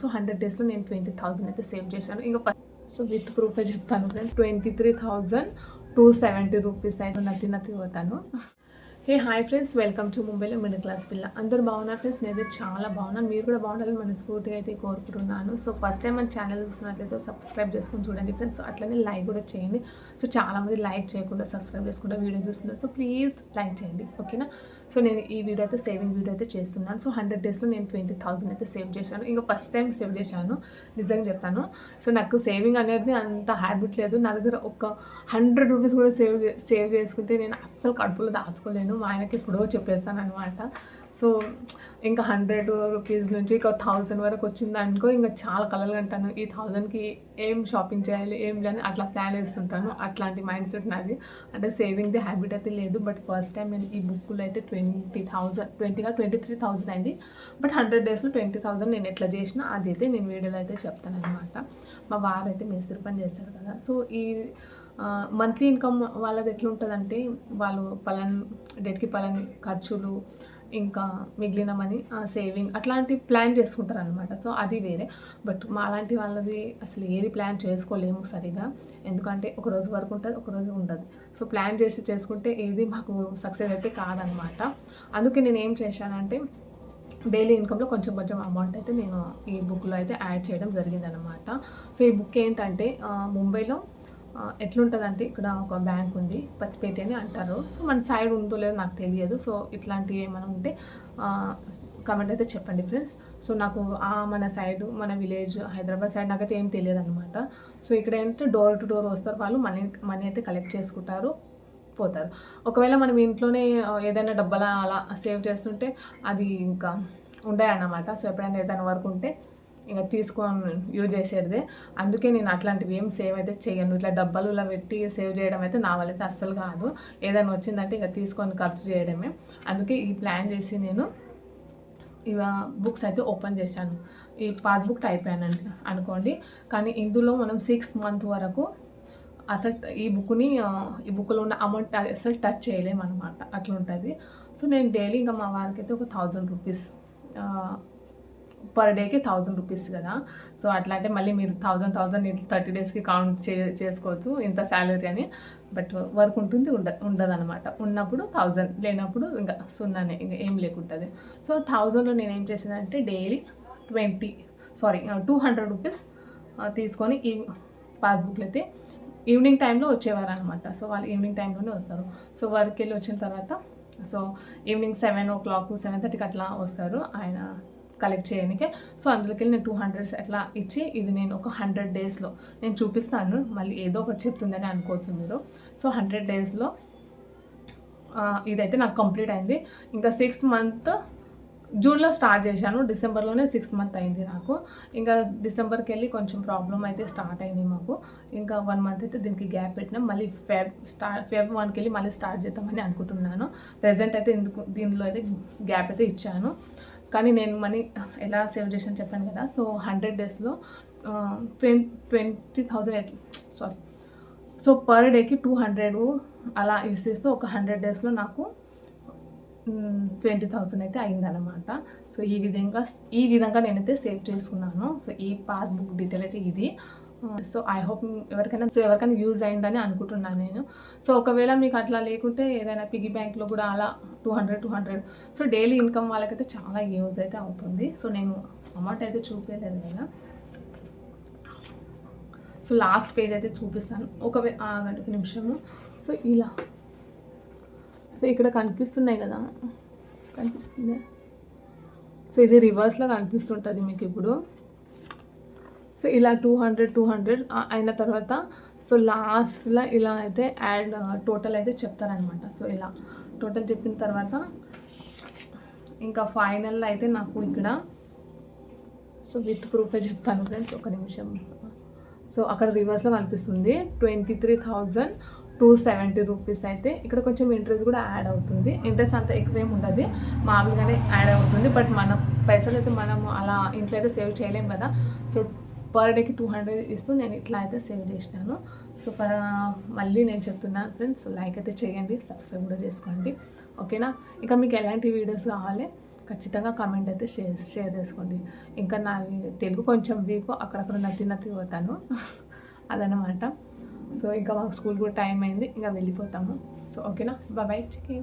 So 100 డేస్లో నేను 20,000 అయితే సేవ్ చేశాను. ఇంకా సో విత్ ప్రూఫే చెప్తాను ఫ్రెండ్స్, 23,270 రూపీస్ అయితే నత్తి పోతాను. హాయ్ ఫ్రెండ్స్, వెల్కమ్ టు ముంబైలో మిడిల్ క్లాస్ పిల్ల. అందరూ బాగున్నారు ఫ్రెండ్స్, నేనైతే చాలా బాగున్నాను. మీరు కూడా బాగుండాలని మనస్ఫూర్తిగా అయితే కోరుకుంటున్నాను. సో ఫస్ట్ టైం మన ఛానల్ చూస్తున్నట్లయితే సబ్స్క్రైబ్ చేసుకొని చూడండి ఫ్రెండ్స్. అట్లనే లైక్ కూడా చేయండి. సో చాలామంది లైక్ చేయకుండా సబ్స్క్రైబ్ చేసుకుంటే వీడియో చూస్తున్నారు. సో ప్లీజ్ లైక్ చేయండి, ఓకేనా. సో నేను ఈ వీడియో అయితే సేవింగ్ వీడియో అయితే చేస్తున్నాను. సో 100 డేస్లో నేను 20,000 అయితే సేవ్ చేశాను. ఇంకా ఫస్ట్ టైం సేవ్ చేశాను, నిజంగా చెప్తాను. సో నాకు సేవింగ్ అనేది అంత హ్యాబిట్ లేదు. నా దగ్గర ఒక 100 రూపీస్ కూడా సేవ్ చేసుకుంటే నేను అస్సలు కడుపులో దాచుకోలేను. మా ఆయనకి ఎప్పుడో చెప్పేస్తాను అనమాట. సో ఇంకా 100 రూపీస్ నుంచి ఇంకా 1000 వరకు వచ్చింది అనుకో, ఇంకా చాలా కలలు అంటాను. ఈ 1000కి ఏం షాపింగ్ చేయాలి, ఏం లేని అట్లా ప్లాన్ వేస్తుంటాను. అట్లాంటి మైండ్ సెట్ నాది. అంటే సేవింగ్ది హ్యాబిట్ అయితే లేదు. బట్ ఫస్ట్ టైం నేను ఈ బుక్లో అయితే 23,000 అయింది. బట్ 100 డేస్లో 20,000 నేను ఎట్లా చేసినా అది అయితే నేను వీడియోలో అయితే చెప్తాను అనమాట. మా వారు అయితే మేస్త్రి పని చేస్తారు కదా. సో ఈ మంత్లీ ఇన్కమ్ వాళ్ళది ఎట్లా ఉంటుందంటే, వాళ్ళు డేట్కి పలాని ఖర్చులు, ఇంకా మిగిలిన మనీ సేవింగ్ అట్లాంటి ప్లాన్ చేసుకుంటారు అనమాట. సో అది వేరే. బట్ మా లాంటి వాళ్ళది అసలు ఏది ప్లాన్ చేసుకోలేము సరిగా. ఎందుకంటే ఒకరోజు వరకు ఉంటుంది, ఒకరోజు ఉండదు. సో ప్లాన్ చేసుకుంటే ఏది మాకు సక్సెస్ అయితే కాదనమాట. అందుకే నేను ఏం చేశానంటే, డైలీ ఇన్కంలో కొంచెం అమౌంట్ అయితే నేను ఈ బుక్లో అయితే యాడ్ చేయడం జరిగిందనమాట. సో ఈ బుక్ ఏంటంటే, ముంబైలో ఎట్లుంటుందంటే, ఇక్కడ ఒక బ్యాంక్ ఉంది, పత్తిపేట అని అంటారు. సో మన సైడ్ ఉందో లేదో నాకు తెలియదు. సో ఇట్లాంటివి ఏమైనా ఉంటే కమెంట్ అయితే చెప్పండి ఫ్రెండ్స్. సో నాకు మన సైడ్, మన విలేజ్ హైదరాబాద్ సైడ్ నాకైతే ఏం తెలియదు అనమాట. సో ఇక్కడ ఏంటంటే డోర్ టు డోర్ వస్తారు వాళ్ళు, మనీ అయితే కలెక్ట్ చేసుకుంటారు, పోతారు. ఒకవేళ మనం ఇంట్లోనే ఏదైనా డబ్బలా అలా సేవ్ చేస్తుంటే అది ఇంకా ఉంటాయన్నమాట. సో ఎప్పుడైనా ఏదైనా వర్క్ ఉంటే ఇంకా తీసుకొని యూజ్ చేసేదే. అందుకే నేను అట్లాంటివి ఏం సేవ్ అయితే చేయను. ఇట్లా డబ్బాలు ఇలా పెట్టి సేవ్ చేయడం అయితే నా వల్ల అయితే అస్సలు కాదు. ఏదైనా వచ్చిందంటే ఇక తీసుకొని ఖర్చు చేయడమే. అందుకే ఈ ప్లాన్ చేసి నేను ఇవ బుక్స్ అయితే ఓపెన్ చేశాను. ఈ పాస్బుక్ అయిపోయాను అనుకోండి. కానీ ఇందులో మనం 6 months వరకు అసలు ఈ బుక్లో ఉన్న అమౌంట్ అసలు టచ్ చేయలేము అనమాట. అట్లా ఉంటుంది. సో నేను డైలీ ఇంకా మా వారికి అయితే ఒక 1000 రూపీస్ పర్ డేకి 1000 రూపీస్ కదా. సో అట్లా అంటే మళ్ళీ మీరు 1000 30 డేస్కి కౌంట్ చేసుకోవచ్చు ఇంత శాలరీ అని. బట్ వర్క్ ఉంటుంది, ఉండదు అనమాట. ఉన్నప్పుడు 1000, లేనప్పుడు ఇంకా సున్నానే, ఇంకా ఏం లేకుంటుంది. సో 1000లో నేను ఏం చేసానంటే, డైలీ 200 రూపీస్ తీసుకొని ఈ పాస్బుక్లు అయితే ఈవినింగ్ టైంలో వచ్చేవారు అనమాట. సో వాళ్ళు ఈవినింగ్ టైంలోనే వస్తారు. సో వర్క్ వెళ్ళి వచ్చిన తర్వాత, సో ఈవినింగ్ 7 o'clock 7:30కి అట్లా వస్తారు ఆయన కలెక్ట్ చేయడానికే. సో అందులోకి వెళ్ళి నేను 200 అట్లా ఇచ్చి, ఇది నేను ఒక 100 డేస్లో నేను చూపిస్తాను. మళ్ళీ ఏదో ఒకటి చెప్తుందని అనుకోవచ్చు మీరు. సో 100 డేస్లో ఇదైతే నాకు కంప్లీట్ అయింది. ఇంకా 6 months జూన్లో స్టార్ట్ చేశాను, డిసెంబర్లోనే 6 months అయింది నాకు. ఇంకా డిసెంబర్కి వెళ్ళి కొంచెం ప్రాబ్లం అయితే స్టార్ట్ అయింది మాకు. ఇంకా 1 month అయితే దీనికి గ్యాప్ పెట్టినాం. మళ్ళీ ఫెబ్ 1కి వెళ్ళి మళ్ళీ స్టార్ట్ చేద్దామని అనుకుంటున్నాను. ప్రజెంట్ అయితే దీనిలో అయితే గ్యాప్ అయితే ఇచ్చాను. కానీ నేను మనీ ఎలా సేవ్ చేశాను చెప్పాను కదా. సో 100 డేస్లో 20,000 సో పర్ డేకి 200 అలా యూస్ చేస్తూ ఒక 100 డేస్లో నాకు 20,000 అయితే అయిందనమాట. సో ఈ విధంగా నేనైతే సేవ్ చేసుకున్నాను. సో ఈ పాస్బుక్ డీటెయిల్ అయితే ఇది. సో ఐ హోప్ ఎవరికైనా యూజ్ అయిందని అనుకుంటున్నాను నేను. సో ఒకవేళ మీకు అట్లా లేకుంటే ఏదైనా పిగ్గీ బ్యాంక్లో కూడా అలా 200 సో డైలీ ఇన్కమ్ వాళ్ళకైతే చాలా యూజ్ అయితే అవుతుంది. సో నేను అమౌంట్ అయితే చూపించలేదు కదా. సో లాస్ట్ పేజ్ అయితే చూపిస్తాను. ఒక నిమిషము. సో ఇలా, సో ఇక్కడ కనిపిస్తున్నాయి కదా, కనిపిస్తుంది. సో ఇది రివర్స్లో కనిపిస్తుంటుంది మీకు ఇప్పుడు. సో ఇలా 200 అయిన తర్వాత, సో లాస్ట్లో ఇలా అయితే యాడ్ టోటల్ అయితే చెప్తారనమాట. సో ఇలా టోటల్ చెప్పిన తర్వాత ఇంకా ఫైనల్ అయితే నాకు ఇక్కడ, సో విత్ ప్రూఫే చెప్తాను ఫ్రెండ్స్, ఒక నిమిషం. సో అక్కడ రివర్స్లో కనిపిస్తుంది 23,270 రూపీస్ అయితే. ఇక్కడ కొంచెం ఇంట్రెస్ట్ కూడా యాడ్ అవుతుంది. ఇంట్రెస్ట్ అంత ఎక్కువేం ఉండదు, మామూలుగానే యాడ్ అవుతుంది. బట్ మన పైసలు అయితే మనము అలా ఇంట్లో అయితే సేవ్ చేయలేము కదా. సో పర్ డేకి 200 ఇస్తూ నేను ఇట్లా అయితే సేవ్ చేసినాను. సో మళ్ళీ నేను చెప్తున్నాను ఫ్రెండ్స్, లైక్ అయితే చేయండి, సబ్స్క్రైబ్ కూడా చేసుకోండి, ఓకేనా. ఇంకా మీకు ఎలాంటి వీడియోస్ కావాలి ఖచ్చితంగా కామెంట్ అయితే షేర్ చేసుకోండి. ఇంకా నా తెలుగు కొంచెం వీక్, అక్కడక్కడ నత్తి పోతాను అదనమాట. సో ఇంకా మాకు స్కూల్ కూడా టైం అయింది, ఇంకా వెళ్ళిపోతాము. సో ఓకేనా, బాయ్ చికి.